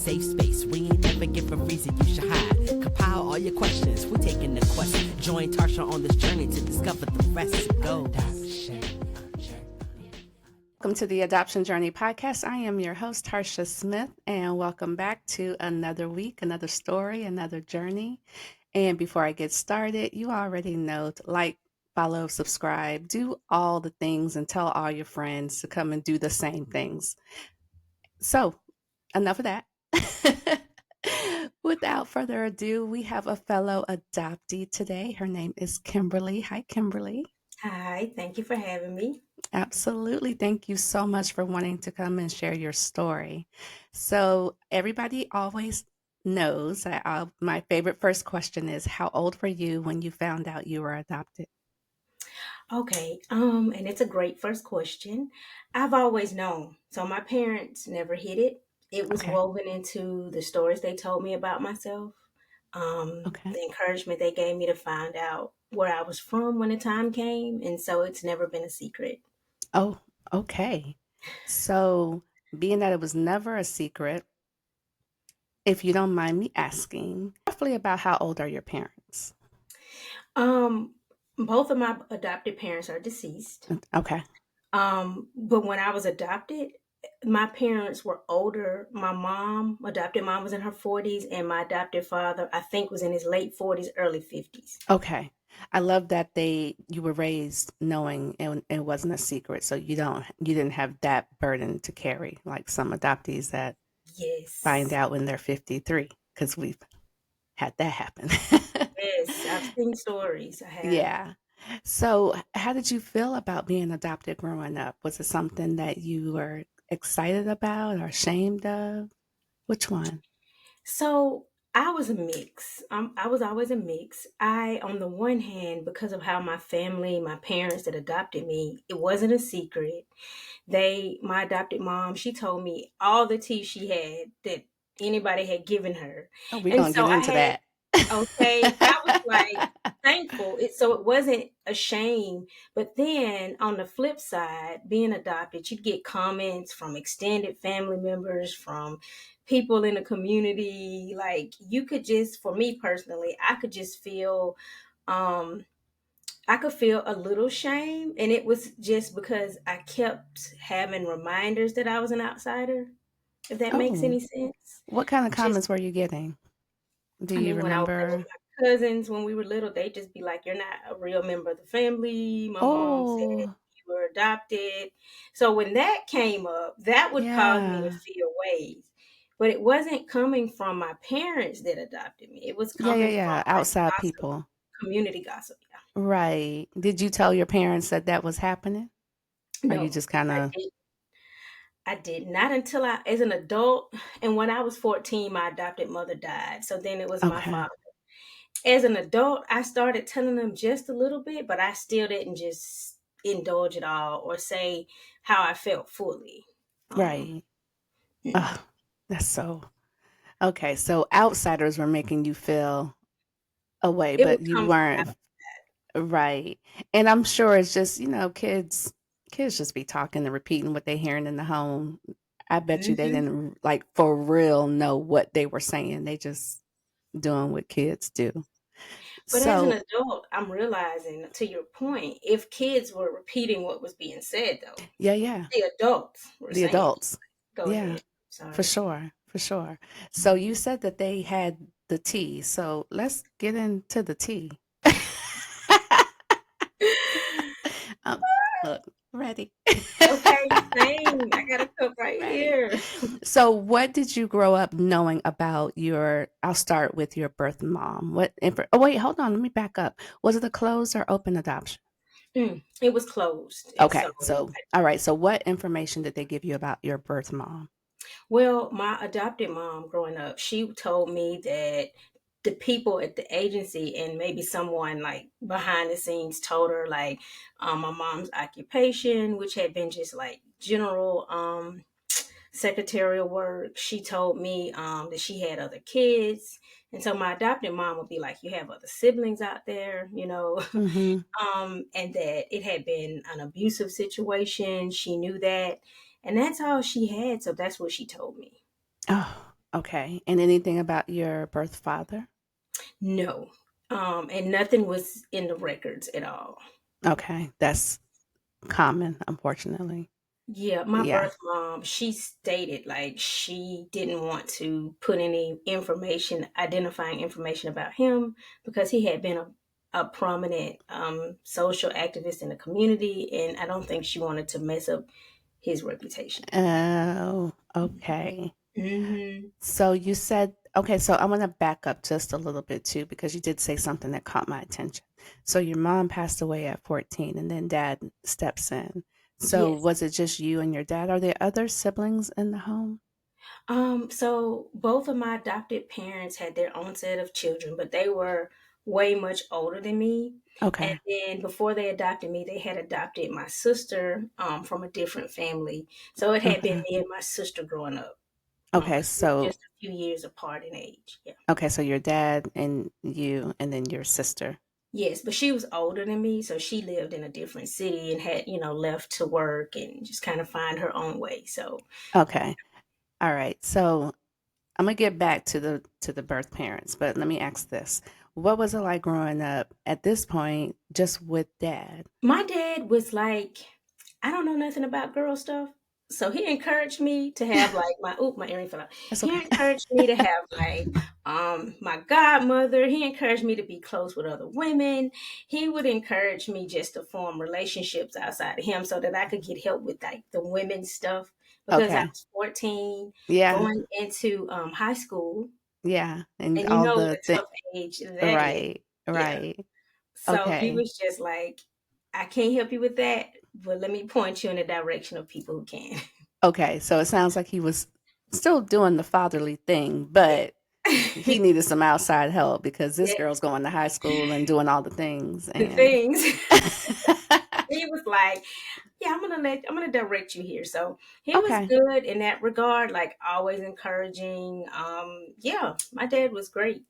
safe space. We ain't never give a reason you should hide. Compile all your questions, we're taking the quest. Join Tarcia on this journey to discover the rest. Go. Welcome to the Adoption Journey podcast. I am your host, Tarcia Smith, and welcome back to another week, another story, another journey. And before I get started, you already know to like, follow, subscribe, do all the things, and tell all your friends to come and do the same things. So, enough of that. Without further ado, we have a fellow adoptee today. Her name is Kimberly. Hi, Kimberly. Hi, thank you for having me. Absolutely. Thank you so much for wanting to come and share your story. So, everybody always knows that my favorite first question is, how old were you when you found out you were adopted? Okay, and it's a great first question. I've always known. So my parents never hid it. It was Okay. woven into the stories they told me about myself. Okay. The encouragement they gave me to find out where I was from when the time came, and so it's never been a secret. Oh, okay. So, being that it was never a secret, if you don't mind me asking, roughly about how old are your parents? Um, Both of my adopted parents are deceased. Okay. But when I was adopted, my parents were older. My adopted mom was in her 40s, and my adopted father, I think, was in his late 40s, early 50s. Okay. I love that you were raised knowing it wasn't a secret, so you didn't have that burden to carry like some adoptees that find Yes. out when they're 53, because we've had that happen. Yes. I've seen stories. I have. Yeah. So, how did you feel about being adopted growing up? Was it something that you were excited about or ashamed of? Which one? So I was a mix. I was always a mix. On the one hand, because of how my family, my parents that adopted me, it wasn't a secret. My adopted mom, she told me all the tea she had that anybody had given her. Oh, we're And gonna so get into that. I was like thankful. So it wasn't a shame. But then on the flip side, being adopted, you'd get comments from extended family members, from people in the community. Like you could just, for me personally, um, I could feel a little shame. And it was just because I kept having reminders that I was an outsider, if that makes Oh, any sense. what kind of Just, comments were you getting? Do I you mean, when I would play with remember? my cousins when we were little, they'd just be like, "You're not a real member of the family." My mom said Oh, you were adopted. So when that came up, that would cause me to yeah. feel ways. But it wasn't coming from my parents that adopted me. It was Yeah, yeah, coming from yeah. like Outside gossip, people. community gossip. Yeah. Right. Did you tell your parents that that was happening? Or you No, just kind I of, did. I did not until as an adult. And when I was 14, my adopted mother died. So then it was my okay. father. As an adult, I started telling them just a little bit, but I still didn't just indulge it all or say how I felt fully. Um, Right. mm. Oh, that's so, okay. So outsiders were making you feel away, It would but you come from weren't. Right. And I'm sure it's just, kids just be talking and repeating what they're hearing in the home. I bet you they Mhm. didn't like for real know what they were saying. They just doing what kids do. But as an So, adult, I'm realizing, to your point, if kids were repeating what was being said, though, yeah, yeah. the adults were The saying, adults. go Yeah, ahead. for Sorry. sure. For sure. So you said that they had the tea. So let's get into the tea. um, Look, ready. Okay, same. I got a cup right Ready. here. So, what did you grow up knowing about I'll start with your birth mom. Oh, wait, hold on. Let me back up. Was it a closed or open adoption? It was closed. And so, Okay. So, all right. So, what information did they give you about your birth mom? well, my adopted mom growing up, she told me that the people at the agency and maybe someone like behind the scenes told her like my mom's occupation, which had been just like general secretarial work. She told me that she had other kids. And so my adopted mom would be like, you have other siblings out there, Mm-hmm. and that it had been an abusive situation. She knew that. And that's all she had. So that's what she told me. Oh, Okay. And anything about your birth father? No. And nothing was in the records at all. Okay. That's common, unfortunately. Yeah, my Yeah. birth mom, she stated like she didn't want to put any information, identifying information about him because he had been a prominent social activist in the community, and I don't think she wanted to mess up his reputation. Oh, okay. Hmm. So you said, okay, so I want to back up just a little bit too, because you did say something that caught my attention. So your mom passed away at 14 and then dad steps in. So Yes. was it just you and your dad? Are there other siblings in the home? So both of my adopted parents had their own set of children, but they were way much older than me. And Okay. then before they adopted me, they had adopted my sister from a different family. So it had been Okay. me and my sister growing up. Okay. 'Cause we were So, just a few years apart in age. Yeah. okay. So your dad and you, and then your sister. Yes, but she was older than me, so she lived in a different city and had, left to work and just kind of find her own way. So Okay. All right. So I'm gonna get back to the birth parents, but let me ask this. What was it like growing up at this point just with dad? my dad was like, I don't know nothing about girl stuff. So he encouraged me to have like my earring fell out. That's He okay. encouraged me to have like my godmother. He encouraged me to be close with other women. He would encourage me just to form relationships outside of him so that I could get help with like the women's stuff because I Okay. was 14 Yeah. going into high school, Yeah. And and you all know what the a tough age that is. right. Yeah. Right. So he Okay. was just like, I can't help you with that, but let me point you in the direction of people who can. Okay. So it sounds like he was still doing the fatherly thing, but he needed some outside help because this Yeah, girl's going to high school and doing all the things the and things. He was like, yeah, I'm gonna direct you here. So he was okay. good in that regard, like always encouraging. Yeah, my dad was great.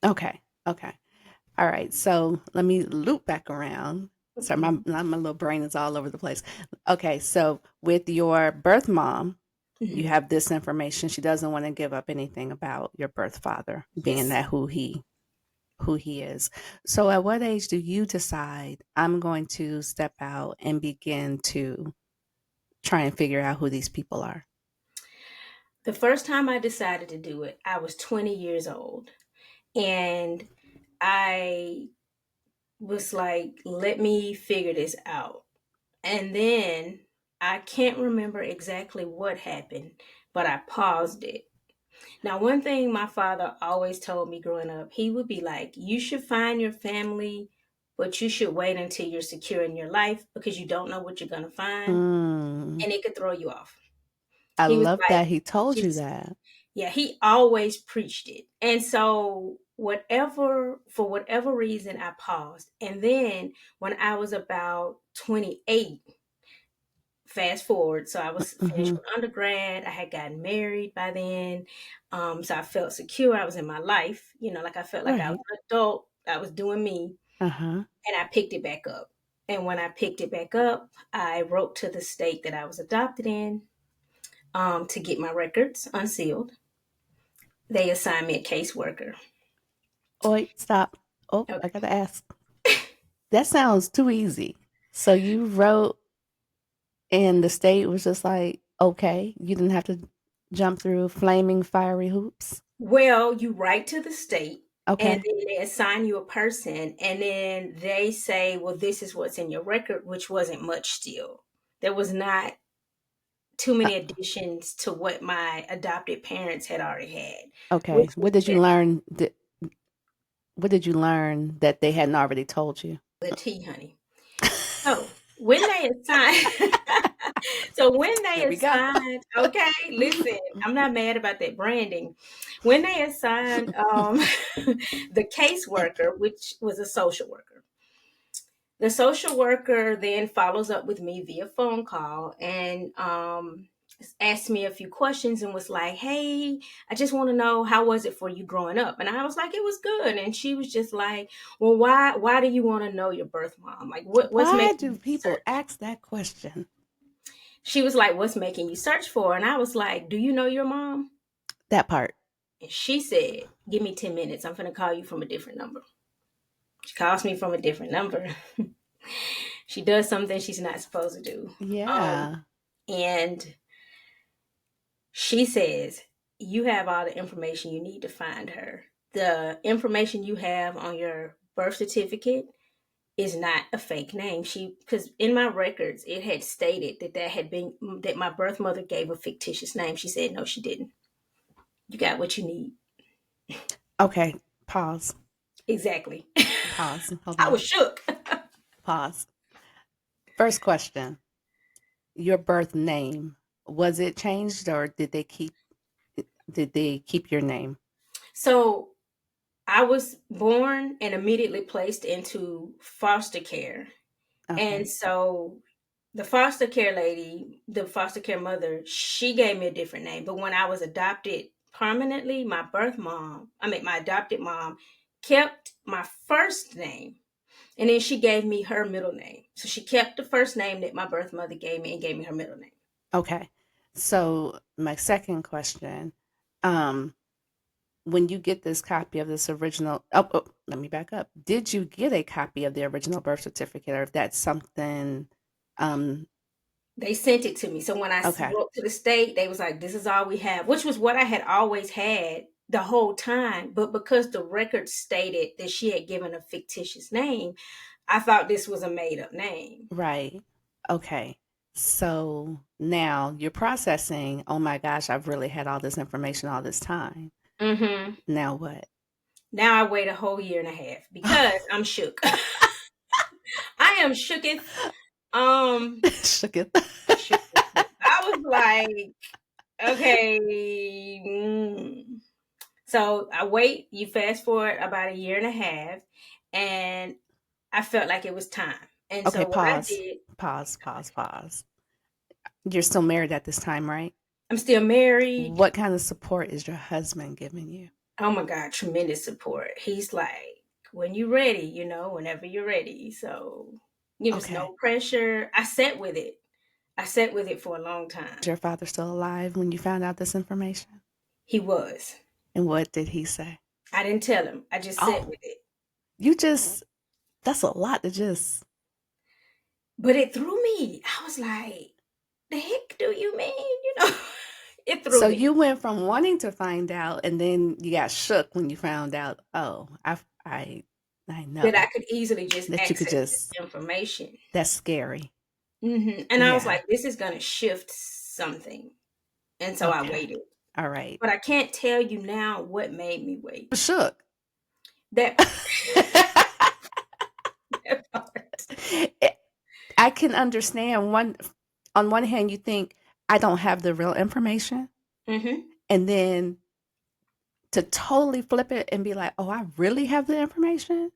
Okay. Okay. All right, so let me loop back around. Sorry, my little brain is all over the place. Okay, so with your birth mom, you Mhm. have this information. She doesn't want to give up anything about your birth father, being Yes. that who he is. So at what age do you decide I'm going to step out and begin to try and figure out who these people are? The first time I decided to do it, I was 20 years old. And I was like, let me figure this out. And then I can't remember exactly what happened, but I paused it. Now, one thing my father always told me growing up, he would be like, you should find your family, but you should wait until you're secure in your life because you don't know what you're going to find Mm, and it could throw you off. I He was love like, that he told you just, that. yeah, he always preached it. And so, for whatever reason, I paused. And then when I was about 28, fast forward, so I was finished Hmm. with undergrad. I had gotten married by then. So I felt secure. I was in my life, like I felt like I was Right. an adult. I was doing me, Uh huh. and I picked it back up. And when I picked it back up, I wrote to the state that I was adopted in to get my records unsealed. They assigned me a caseworker. Oh, wait, stop. Oh, I Okay. gotta ask. That sounds too easy. So you wrote and the state was just like, okay, you didn't have to jump through flaming fiery hoops. Well, you write to the state and Okay. then they assign you a person and then they say, well, this is what's in your record, which wasn't much still. There was not too Uh, many additions to what my adopted parents had already had, okay. which was just What did you learn that they hadn't already told you? the tea, honey. So when they assign, so when they There we go. assigned, okay, listen, I'm not mad about that branding. When they assigned the caseworker, which was a social worker, the social worker then follows up with me via phone call and asked me a few questions and was like, hey, I just want to know, how was it for you growing up? And I was like, it was good. And she was just like, well, why do you want to know your birth mom? Like what's Why making do you people search? ask that question? She was like, what's making you search for? And I was like, do you know your mom? That part. And she said, give me 10 minutes. I'm going to call you from a different number. She calls me from a different number. She does something she's not supposed to do. Yeah. And she says, you have all the information you need to find her. The information you have on your birth certificate is not a fake name. Because in my records, it had stated that my birth mother gave a fictitious name. She said, no, she didn't. You got what you need. Okay. Pause. Exactly. Pause. Hold I on. was shook. Pause. First question. Your birth name, was it changed or did they keep your name? So I was born and immediately placed into foster care. Okay. And so the foster care lady, the foster care mother, she gave me a different name. But when I was adopted permanently, my adopted mom kept my first name. And then she gave me her middle name. So she kept the first name that my birth mother gave me and gave me her middle name. Okay. So my second question, um, when you get this copy of this original, let me back up. Did you get a copy of the original birth certificate, or if that's something, um, They sent it to me. So when I okay, wrote to the state, they was like, this is all we have, which was what I had always had the whole time. But because the record stated that she had given a fictitious name, I thought this was a made up name. right. Okay. So now you're processing, oh my gosh, I've really had all this information all this time. Mm-hmm. Now what? Now I wait a whole year and a half because I'm shook. I am shooketh. Shook it. Shooketh. I was like, okay. So I wait, you fast forward about a year and a half, and I felt like it was time. And Okay, so what I pause. did, Pause, pause, pause. You're still married at this time, right? I'm still married. What kind of support is your husband giving you? Oh my God, tremendous support. He's like, when you're ready, whenever you're ready. So, there's Okay. no pressure. I sat with it. I sat with it for a long Is time. your father still alive when you found out this information? He was. And what did he say? I didn't tell him. I just sat Oh, with it. that's a lot to just. But it threw me. I was like, the heck do you mean? It threw So me. you went from wanting to find out and then you got shook when you found out, oh, I That I know could easily just that you could access just, this information. that's scary. And I was Yeah. like, this is going to shift something. And so I Okay. waited. All right. But I can't tell you now what made me wait. Shook. That, that part. I can understand on one hand you think I don't have the real information, Mm-hmm. and then to totally flip it and be like, "Oh, I really have the information."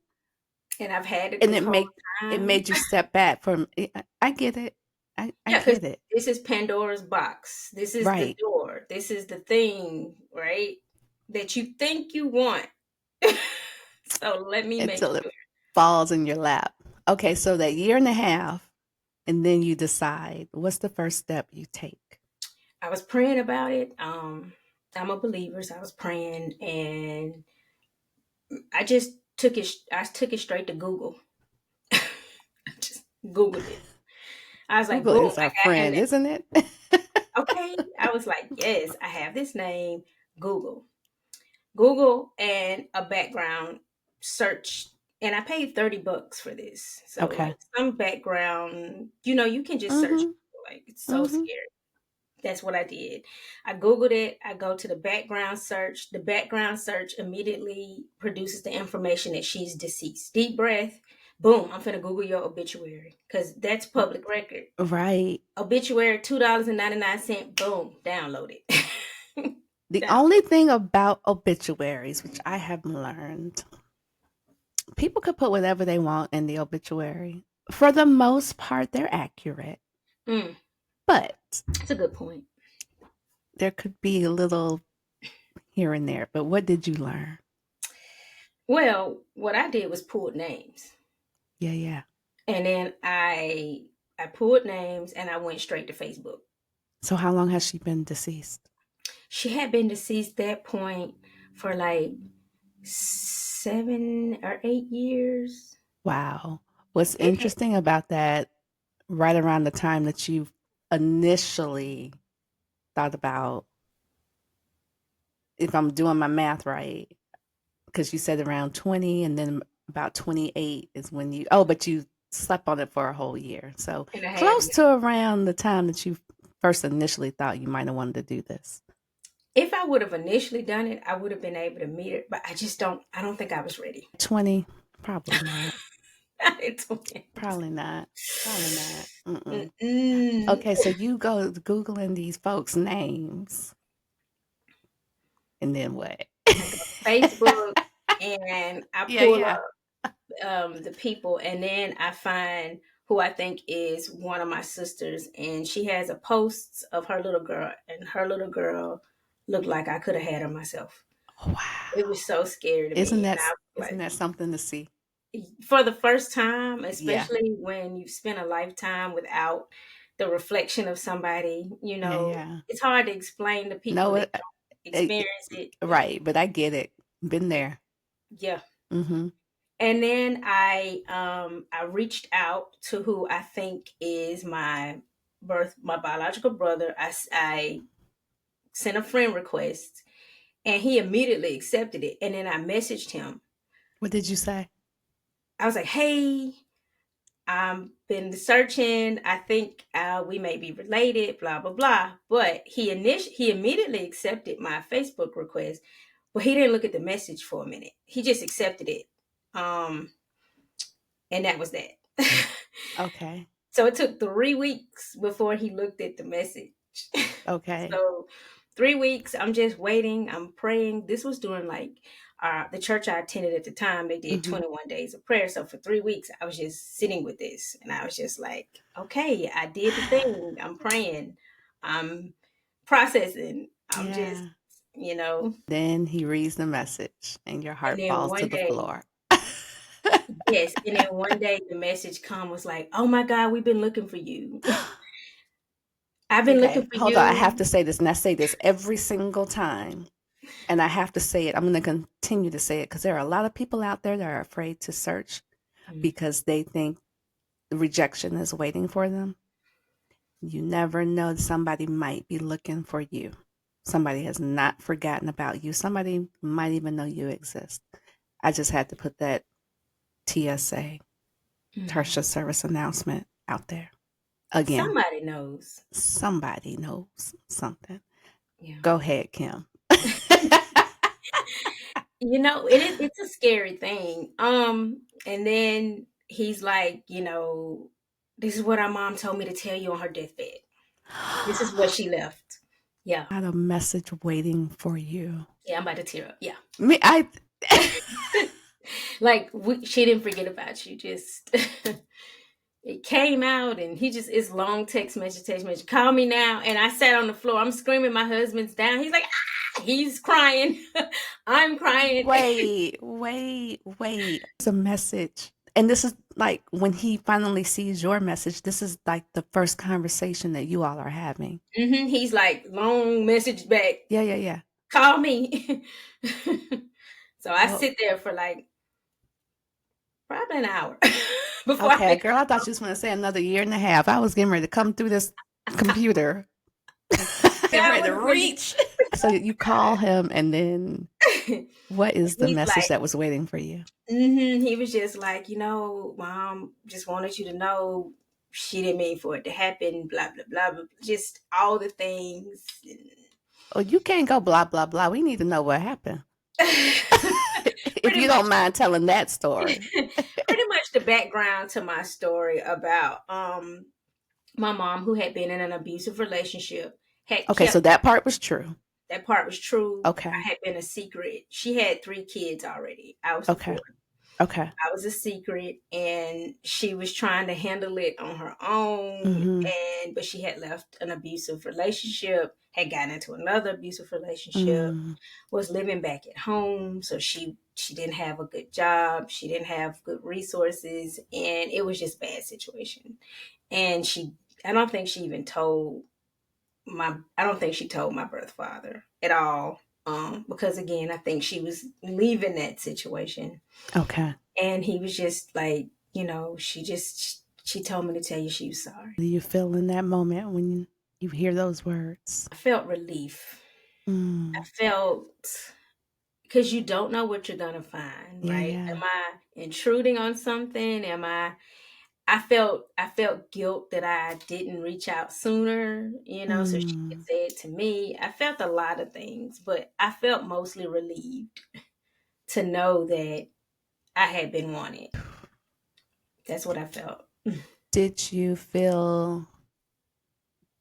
And I've had it And this whole it time. made you step back from I get it. I Yeah, because get it. this is Pandora's box. This is the Right. door. This is the thing, right? That you think you want. So let me make Until it sure. falls in your lap. Okay, so that year and a half and then you decide what's the first step you take. I was praying about it. I'm a believer, so I was praying, and I just took it. I took it straight to Google. I just Googled it. I was like, Google boom, is our I got her friend, name. isn't it? Okay. I was like, yes, I have this name. Google. Google and a background search. And I paid $30 for this. So Okay. like some background, you can just search. Mhm. Like it's so Mhm. scary. That's what I did. I Googled it. I go to the background search. The background search immediately produces the information that she's deceased. Deep breath. Boom. I'm finna Google your obituary because that's public record. Right. Obituary, $2.99. Boom. Download it. The Down. only thing about obituaries, which I have learned, people could put whatever they want in the obituary. For the most part, they're accurate. Mm, But that's a good point. there could be a little here and there. But what did you learn? Well, what I did was pull names. Yeah, yeah. And then I pulled names and I went straight to Facebook. So how long has she been deceased? She had been deceased that point for like 7 or 8 years. Wow. What's It had, interesting about that, right around the time that you initially thought about, if I'm doing my math right, because you said around 20 and then about 28 is when you, oh, but you slept on it for a whole year. So and I have, close to around the time that you first initially thought you might have wanted to do this. if I would have initially done it, I would have been able to meet it, but I don't think I was ready. 20, probably not. It's okay. Probably not. Probably not. Mm-mm. Mm-mm. Okay, so you go Googling these folks' names, and then what? I go to Facebook and I Yeah, pull yeah. up the people, and then I find who I think is one of my sisters, and she has a post of her little girl, and her little girl looked like I could have had her myself. It Wow. was so scary to Isn't me, that and I was isn't like, that something to see? for the first time, Yeah. especially when you've spent a lifetime without the reflection of somebody, Yeah, yeah. it's hard to explain to people No, that don't it, experience it. right, but I get it. Been there. Yeah. Mm-hmm. And then I reached out to who I think is my biological brother. I sent a friend request, and he immediately accepted it. And then I messaged him. What did you say? I was like, "Hey, I've been searching. I think we may be related. Blah blah blah." But he immediately accepted my Facebook request, but he didn't look at the message for a minute. He just accepted it, and that was that. Okay. So it took 3 weeks before he looked at the message. Okay. So 3 weeks, I'm just waiting. I'm praying. This was during like the church I attended at the time. They did Mm-hmm. 21 days of prayer. So for 3 weeks, I was just sitting with this, and I was just like, okay, I did the thing. I'm praying. I'm processing. I'm just, Yeah. you know. Then he reads the message and your And heart then falls to one the day, floor. yes, and then one day the message come was like, oh my God, we've been looking for you. I've been looking Okay, for hold on. I have you. to say this, and I say this every single time. And I have to say it. I'm going to continue to say it because there are a lot of people out there that are afraid to search Mm. because they think the rejection is waiting for them. You never know. Somebody might be looking for you. Somebody has not forgotten about you. Somebody might even know you exist. I just had to put that TSA, Mhm. Tarcia service announcement out there. Again, Somebody knows. somebody knows something. Yeah. Go ahead, Kim. It's a scary thing. And then he's like, this is what our mom told me to tell you on her deathbed. This is what she left. Yeah. Got a message waiting for you. Yeah, I'm about to tear up. Yeah. Me, I. Like she didn't forget about you. Just it came out, and he just it's long text message. Call me now, and I sat on the floor. I'm screaming. My husband's down. He's like, ah! He's crying. I'm crying. Wait. It's a message. And this is like when he finally sees your message, this is like the first conversation that you all are having. He's like long message back. Yeah. Call me. So I Well, sit there for like probably an hour before I okay, pick girl, I thought you was going to say another year and a half. I was getting ready to come through this computer, getting God ready to would reach. reach. So you call him, and then what is the He's message like, that was waiting for you? he was just like, mom just wanted you to know she didn't mean for it to happen, blah, blah, blah, blah. Just all the things. Oh, you can't go blah, blah, blah. We need to know what happened. If pretty you much don't mind telling that story. pretty much the background to my story about my mom, who had been in an abusive relationship, had Okay, so kept that part was true. that part was true. Okay. I had been a secret. She had 3 kids already. I was the Okay. fourth. Okay. I was a secret, and she was trying to handle it on her own. Mhm. But she had left an abusive relationship, had gotten into another abusive relationship, Mm. was living back at home. So she didn't have a good job. She didn't have good resources, and it was just a bad situation. And I don't think she even told I don't think she told my birth father at all. Because again, I think she was leaving that situation, Okay. and he was just like, she told me to tell you she was sorry. Do you feel in that moment when you hear those words? I felt relief. I Mm. felt, because you don't know what you're gonna find, Yeah, right? yeah. Am I intruding on something? I felt guilt that I didn't reach out sooner, so she could Mm. say it to me. I felt a lot of things, but I felt mostly relieved to know that I had been wanted. That's what I felt. Did you feel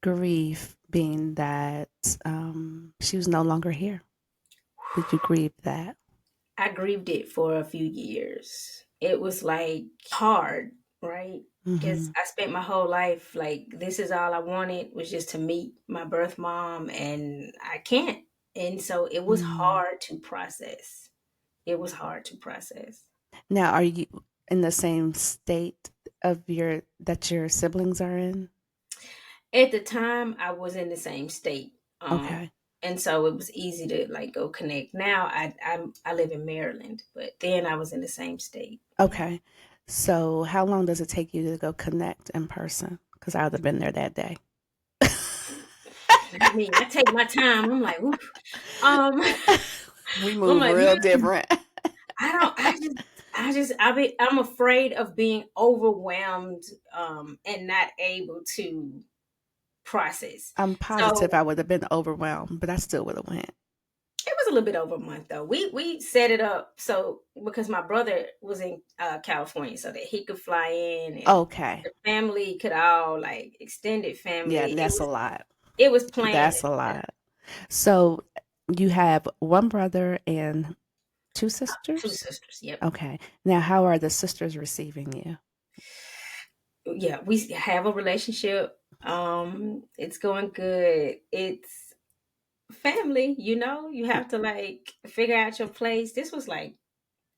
grief being that she was no longer here? Did you grieve that? I grieved it for a few years. It was like hard, right? Because Mm-hmm. I spent my whole life like, this is all I wanted was just to meet my birth mom, and I can't. And so it was Mm. hard to process. It was hard to process. Now, are you in the same state of your siblings are in? At the time, I was in the same state, Okay. and so it was easy to like go connect. Now I live in Maryland, but then I was in the same state. Okay. So, how long does it take you to go connect in person? Because I would have been there that day. I mean, I take my time. I'm like, oof. Um, We I'm move like, real different. I don't. I'm afraid of being overwhelmed, and not able to process. I'm positive So I would have been overwhelmed, but I still would have went. it was a little bit over a month though. We set it up so because my brother was in California, so that he could fly in, and Okay. the family could all like extended Yeah, family. It that's a was lot. it was planned. That's a lot. So, you have one brother and two Two sisters? sisters. Yep. Okay. Now, how are the sisters receiving you? Yeah, we have a relationship. It's going good. It's family, you have to like figure out your place. This was like,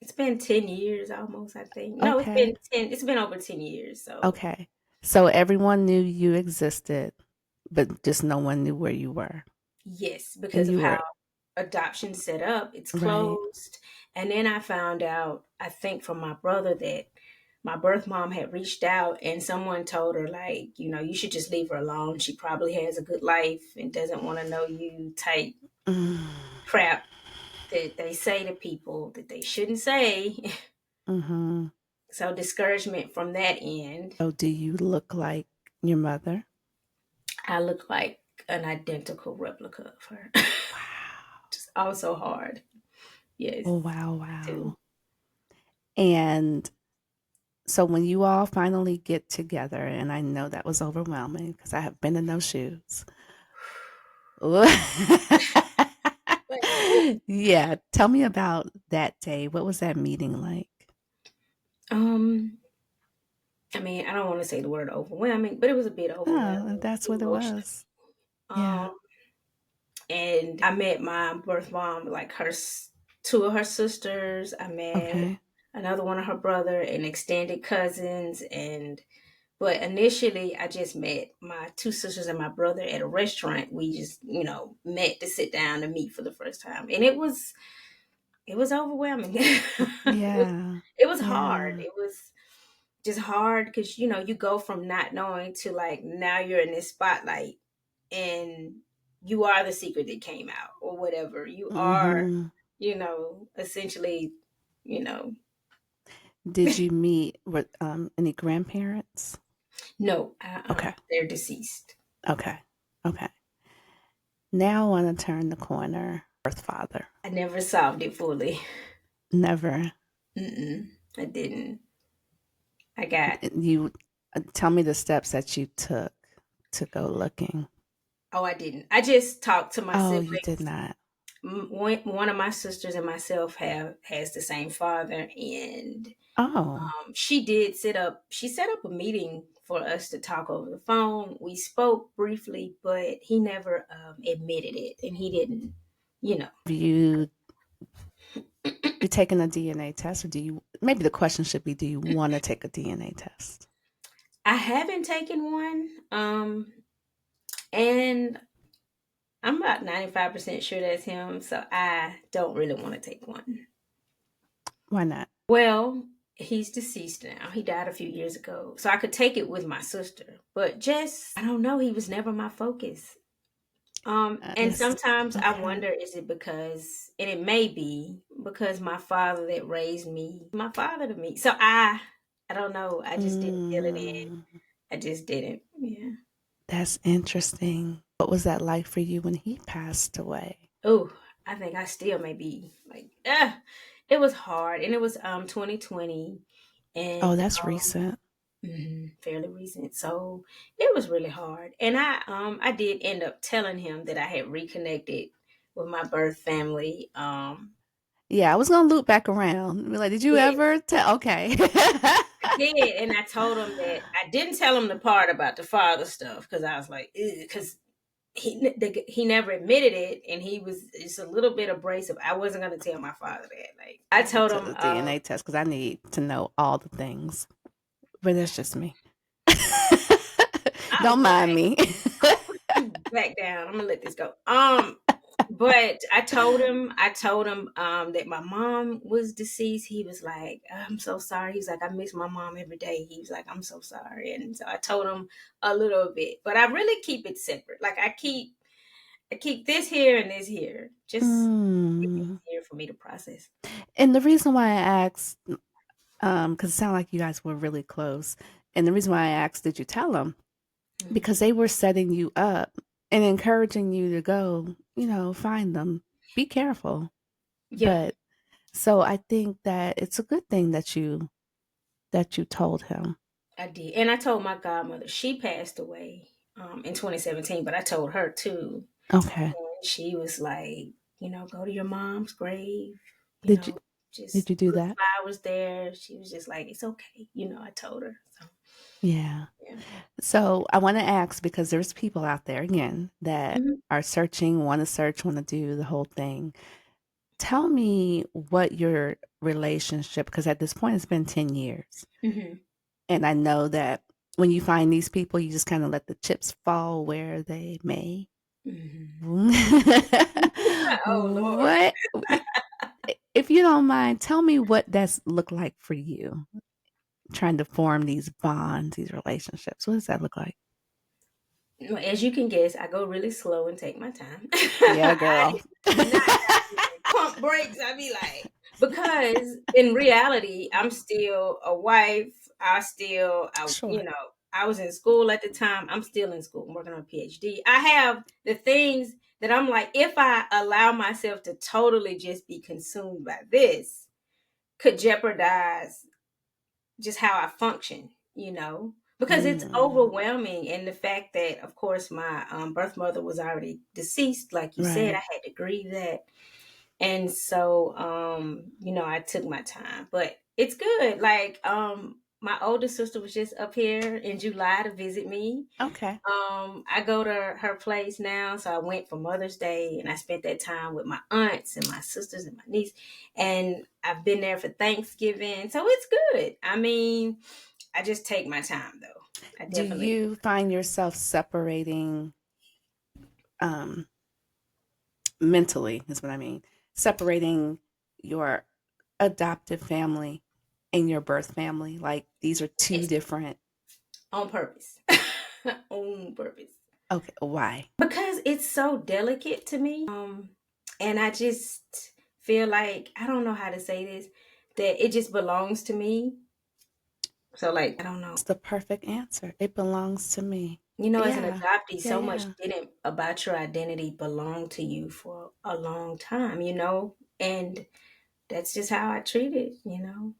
it's been 10 years almost, I think. No, Okay. it's been over 10 years. So Okay. So everyone knew you existed, but just no one knew where you were. yes, And because of you how were adoption's set up, it's right. closed. And then I found out, I think from my brother, that my birth mom had reached out and someone told her like, you should just leave her alone. She probably has a good life and doesn't want to know you type Mm. crap that they say to people that they shouldn't say. Mm-hmm. So discouragement from that end. So do you look like your mother? I look like an identical replica of her. Wow. Just also hard. Yes, Oh, wow, too. wow. And so when you all finally get together, and I know that was overwhelming because I have been in those shoes. But Yeah, tell me about that day. What was that meeting like? um, I mean, I don't want to say the word overwhelming, but it was a bit Oh, overwhelming that's what it emotionally. was. Yeah. Um, and I met my birth mom, like two of her sisters. I met Okay. another one of her brother and extended cousins, and but initially, I just met my two sisters and my brother at a restaurant. We just, met to sit down and meet for the first time, and it was overwhelming. Yeah. It was hard. Yeah. It was just hard because you go from not knowing to like now you're in this spotlight, and you are the secret that came out or whatever. You are, Hmm. essentially, you know. Did you meet with any grandparents? No, Okay. they're deceased. Okay. Okay. Now I want to turn the corner. Birth father. I never solved it fully. Never. Mm-mm, I didn't. I got. You tell me the steps that you took to go looking. Oh, I didn't. I just talked to my Oh, you did siblings. not. One of my sisters and myself has the same father, and Oh, she set up a meeting for us to talk over the phone. We spoke briefly, but he never admitted it, and he didn't. You know, you you taking a DNA test, or do you? Maybe the question should be, do you want to take a DNA test? I haven't taken one, and I'm about 95% sure that's him, so I don't really want to take one. Why not? Well, he's deceased now. He died a few years ago. So I could take it with my sister, but just I don't know, he was never my focus. And It's sometimes I okay. wonder, is it because, and it may be because my father that raised me, my father to me. So I don't know. I just didn't feel it in. Mm, I just didn't. Yeah. that's interesting. What was that like for you when he passed away? Oh, I think I still may be like, it was hard, and it was 2020, Oh, and that's recent. fairly recent. So it was really hard, and I did end up telling him that I had reconnected with my birth family. Yeah, I was gonna loop back around. Be like, did you Yeah, ever tell? Okay. I did, and I told him that I didn't tell him the part about the father stuff because I was like, because he never admitted it, and he was just a little bit abrasive. I wasn't gonna tell my father that. Like I Wait told till him, the DNA test because I need to know all the things. But that's just me. I was Don't mind like, me. I'm gonna put you back down. I'm gonna let this go. But I told him that my mom was deceased. He was like, I'm so sorry. He was like, I miss my mom every day. He was like, I'm so sorry. And so I told him a little bit. But I really keep it separate. Like I keep this here and this here. Just it's Mm. easier for me to process. And the reason why I asked, because it sounded like you guys were really close. And the reason why I asked, did you tell them? Mhm. Because they were setting you up and encouraging you to go, find them. Be careful. Yeah, But so I think that it's a good thing that you told him. I did. And I told my godmother. She passed away in 2017, but I told her too. Okay. And she was like, go to your mom's grave, you Did you know, did just you do put that? flowers there. She was just like, it's okay. I told her. So, Yeah. yeah. So I want to ask because there's people out there again that Hmm. are searching, want to search, want to do the whole thing. Tell me what your relationship, because at this point it's been 10 years. Hmm. And I know that when you find these people, you just kind of let the chips fall where they may. Hmm. Oh, Lord. What, if you don't mind, tell me what that's look like for you, trying to form these bonds, these relationships. What does that look like? Well, as you can guess, I go really slow and take my time. Yeah, I girl. do not have to pump brakes. I be like, because in reality, I'm still a wife. Sure. I was in school at the time. I'm still in school. I'm working on a PhD. I have the things that I'm like, if I allow myself to totally just be consumed by this, could jeopardize just how I function, because it's Mm, overwhelming. And the fact that, of course, my birth mother was already deceased, like you said, I right. had to grieve that. And so, I took my time, but it's good. Like, my older sister was just up here in July to visit me. Okay. I go to her place now, so I went for Mother's Day, and I spent that time with my aunts and my sisters and my niece, and I've been there for Thanksgiving, so it's good. I mean, I just take my time though. I Do definitely. you find yourself separating um mentally is what I mean, separating your adoptive family and your birth family? Like these are two Yes, different. on purpose. On purpose. Okay, why? Because it's so delicate to me. And I just feel like, I don't know how to say this, that it just belongs to me. So, like, I don't know. It's the perfect answer. It belongs to me. As an Yeah. adoptee, Yeah, so much yeah. didn't about your identity belong to you for a long time, and that's just how I treat it.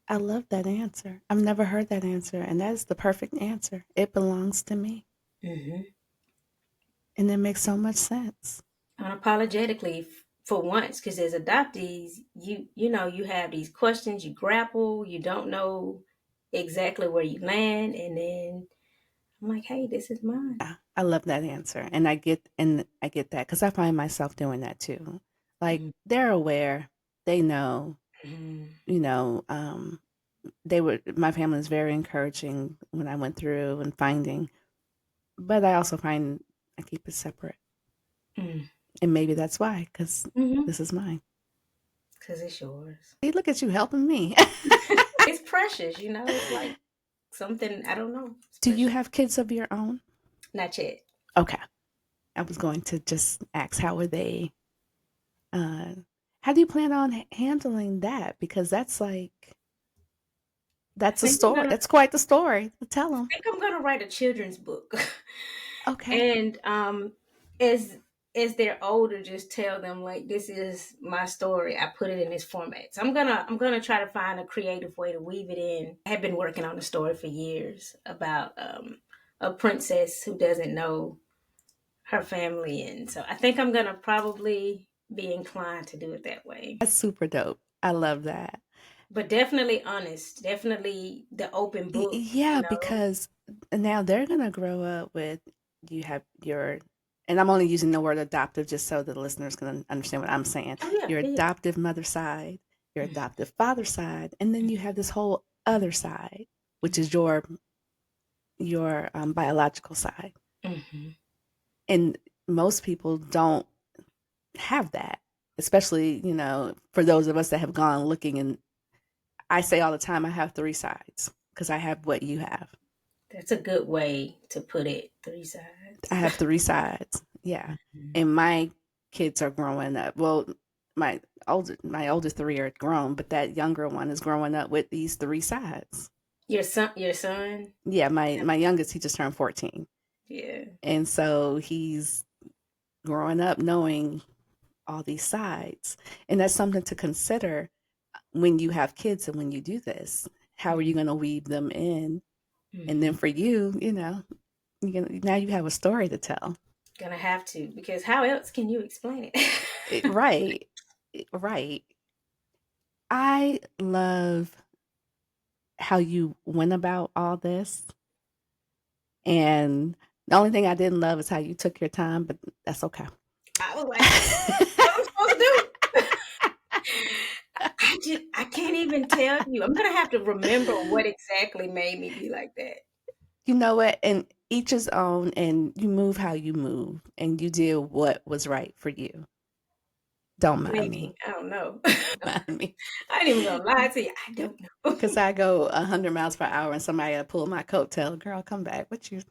I love that answer. I've never heard that answer, and that is the perfect answer. It belongs to me. Hmm. And it makes so much sense. Unapologetically for once, because as adoptees, you have these questions, you grapple, you don't know exactly where you land, and then I'm like, hey, this is mine. Yeah, I love that answer. And I get that because I find myself doing that too. Like they're aware, they know, Mhm. you know, they were my family was very encouraging when I went through and finding, but I also find I keep it separate. Mm. And maybe that's why, because Mm-hmm. this is mine. Because it's yours. See, look at you helping me. It's precious, you know. It's like something, I don't know. It's Do you precious. have kids of your own? Not yet. Okay. I was going to just ask, how are they? Uh, how do you plan on handling that? Because that's like, I that's a think I'm story. gonna That's quite the story to tell I them. think I'm gonna write a children's book. Okay. And as they're older, just tell them like this is my story. I put it in this format. So I'm gonna try to find a creative way to weave it in. I have been working on a story for years about a princess who doesn't know her family, and so I think I'm gonna probably be inclined to do it that way. That's super dope. I love that. But definitely honest, definitely the open book, you Yeah, know. because now they're gonna grow up with, you have your, and I'm only using the word adoptive just so the listeners can understand what I'm saying. Oh yeah, Your yeah, yeah. adoptive mother side, your adoptive father side, and then you have this whole other side, which is your biological side. Mm-hmm. And most people don't have that, especially, for those of us that have gone looking. And I say all the time, I have three sides because I have what you have. That's a good way to put it. Three I sides. have three sides. Yeah. Mhm. And my kids are growing up. Well, my older three are grown, but that younger one is growing up with these three sides. Your son. Yeah, my youngest, he just turned 14. Yeah, And so he's growing up knowing all these sides. And that's something to consider when you have kids and when you do this. How are you going to weave them in? And then hmm for you, now you have a story to tell. gonna have to because how else can you explain it? Right. Right. I love how you went about all this. And the only thing I didn't love is how you took your time, but that's okay. I was like, what am I supposed to do? I can't even tell you. I'm gonna have to remember what exactly made me be like that. You know what? And each his own, and you move how you move, and you did what was right for you. Don't mind Maybe me. I don't know. Mind me. I ain't even gonna lie to you. I don't know. Because I go 100 miles per hour and somebody pull my coattail. Girl, come back. What you?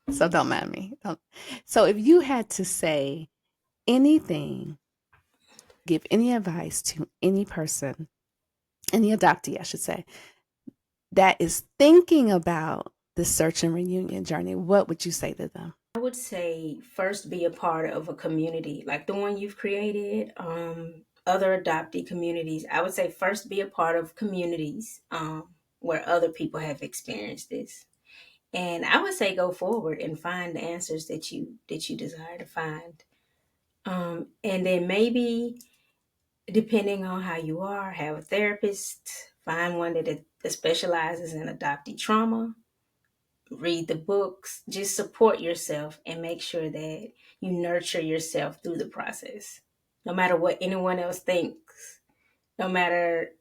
So don't mind me. Don't. So if you had to say anything, give any advice to any person, any adoptee, I should say, that is thinking about the search and reunion journey, what would you say to them? I would say first be a part of a community like the one you've created, other adoptee communities. I would say first be a part of communities where other people have experienced this. And I would say go forward and find the answers that you desire to find. And then maybe depending on how you are, have a therapist, find one that specializes in adoptee trauma, read the books, just support yourself and make sure that you nurture yourself through the process. No matter what anyone else thinks, no matter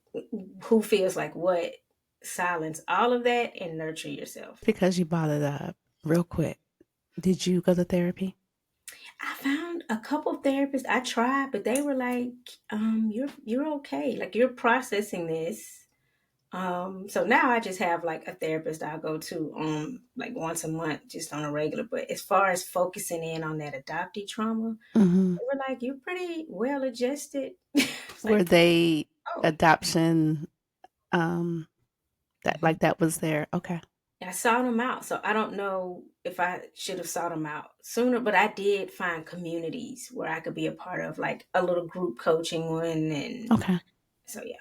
who feels like what, silence all of that and nurture yourself. Because you brought it up real quick. Did you go to therapy? I found a couple of therapists I tried, but they were like, you're okay. Like you're processing this. So now I just have like a therapist I go to like once a month, just on a regular. But as far as focusing in on that adoptee trauma, Mm-hmm. they were like, "You're pretty well adjusted." It's Were like, they oh, adoption, um, that mhm. like that was there? Okay. I sought them out. So I don't know if I should have sought them out sooner, but I did find communities where I could be a part of, like a little group coaching one, and Okay. so yeah.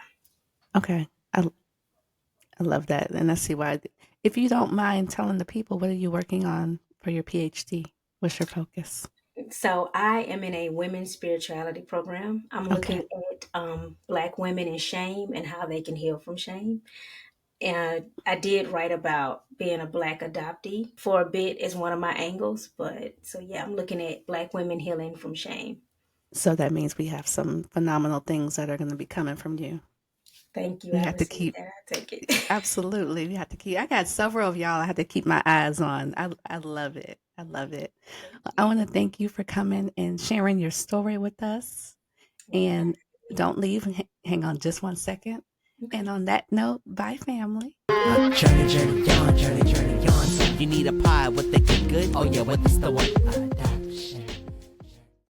Okay. I love that. And I see why. If you don't mind telling the people, what are you working on for your PhD? What's your focus? So I am in a women's spirituality program. I'm Okay. looking at Black women and shame and how they can heal from shame. And I did write about being a Black adoptee for a bit as one of my angles. But so yeah, I'm looking at Black women healing from shame. So that means we have some phenomenal things that are going to be coming from you. Thank you. We I have to received keep that. I take it. absolutely. We have to keep. I got several of y'all. I have to keep my eyes on. I love it. I love it. Thank I you. want to thank you for coming and sharing your story with us. Well, And absolutely. don't leave. Hang on just one second. And Okay. on that note, bye, family. Journey, journey on, journey, journey on. You need a pie with the good, good? Oh yeah, what is the one?